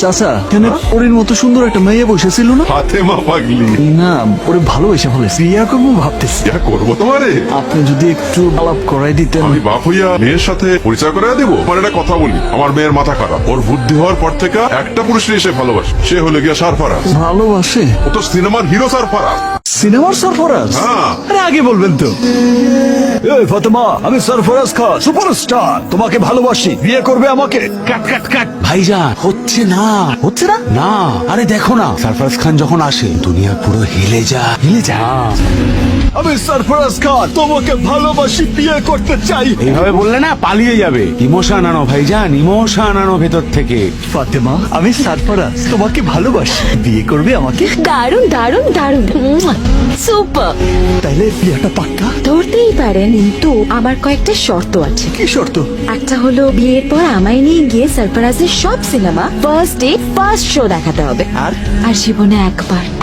চাচা এখানে ওর মতো সুন্দর একটা মেয়ে বসেছিল না? ফাতেমা পাগলি, না, ওরে ভালোবেসে ফেলেছি, বিয়া করবো ভাবতেছি। ইয়া করবো তোমারে। আপনি যদি একটু আলাপ করাই দিতেন। আমি বাপ হইয়া মেয়ের সাথে পরিচয় করে দেবো? আমার একটা কথা বলি, আমার মেয়ের মাথা খারাপ। ওর বুদ্ধি হওয়ার পর থেকে একটা পুরুষের এসে ভালোবাসে, সে হলো গিয়া সারফারাজ। ভালোবাসে? ও তো সিনেমার হিরো সারফারাজ। সিনেমার সরফরাজ? হ্যাঁ। আরে আগে বলবেন তো। এই ফাতেমা, আমি সরফরাজ খান, সুপারস্টার, তোমাকে ভালোবাসি, বিয়ে করবে আমাকে? কাট কাট কাট ভাইজান, হচ্ছে না। হচ্ছে না? না, আরে দেখো না, সরফরাজ খান যখন আসে দুনিয়া পুরো হিলে যায়। আমি সরফরাজ খান, তোমাকে ভালোবাসি, বিয়ে করতে চাই। এইভাবে বললে না পালিয়ে যাবে। ইমোশন আনো ভাইজান, ইমোশন আনো ভেতর থেকে। ফাতেমা, আমি সরফরাজ, তোমাকে ভালোবাসি, বিয়ে করবে আমাকে? দারুণ দারুণ দারুণ, সুপার। তাইলে বিয়েটা পাক্কা? ধরতেই পারেন, কিন্তু আমার কয়েকটা শর্ত আছে। কি শর্ত? একটা হলো বিয়ের পর আমায় নিয়ে গিয়ে সরফরাজের সব cinema first day first show দেখাতে হবে। আর? আর জীবনে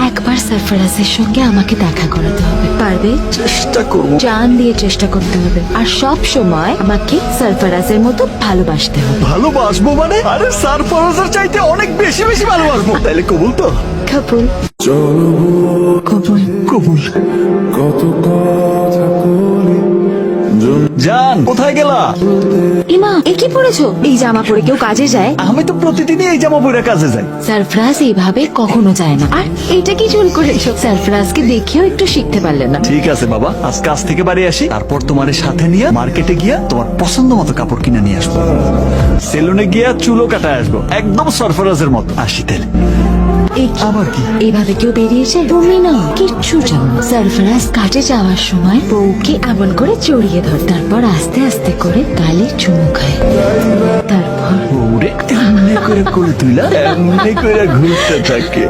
একবার সরফরাজের সঙ্গে আমাকে দেখা করাতে হবে। পারবে? চেষ্টা করবো। জান দিয়ে চেষ্টা করতে হবে। আর সব সময় আমাকে সরফরাজের মতো ভালোবাসতে হবে। ভালোবাসবো মানে? আরে সরফরাজের চাইতে অনেক বেশি বেশি ভালোবাসবো। তাইলে কবুল তো? কবুল। কবুল। কবুল। জান, কোথায় গেলা? ইমা, এ কি পড়েছো? এই জামা পরে কেউ কাজে যায়? আমি তো প্রতিদিনই এই জামা পরে কাজে যাই। সরফরাজ এইভাবে কখনো যায় না। আর এটা কি চুল করেছো? সরফরাজকে দেখেও একটু শিখতে পারলে না? ঠিক আছে বাবা, আজ কাজ থেকে বাড়ি আসি, তারপর তোমার সাথে নিয়ে মার্কেটে গিয়া তোমার পছন্দ মতো কাপড় কিনে নিয়ে আসবো। সেলুনে গিয়া চুলও কাটায় আসবো, একদম সরফরাজের মতো। আসি তাহলে। এই কি? আবার কি? এইভাবে কেউ বেরিয়েছে? তুমি না কিচ্ছু জানো না। সরফরাজ কাজে যাওয়ার সময় বউকে এমন করে জড়িয়ে ধর, তারপর আস্তে আস্তে করে গালে চুমু খায়, তারপর ওরে এমনি করে তুইলা এমনি করে ঘুরতে থাকে।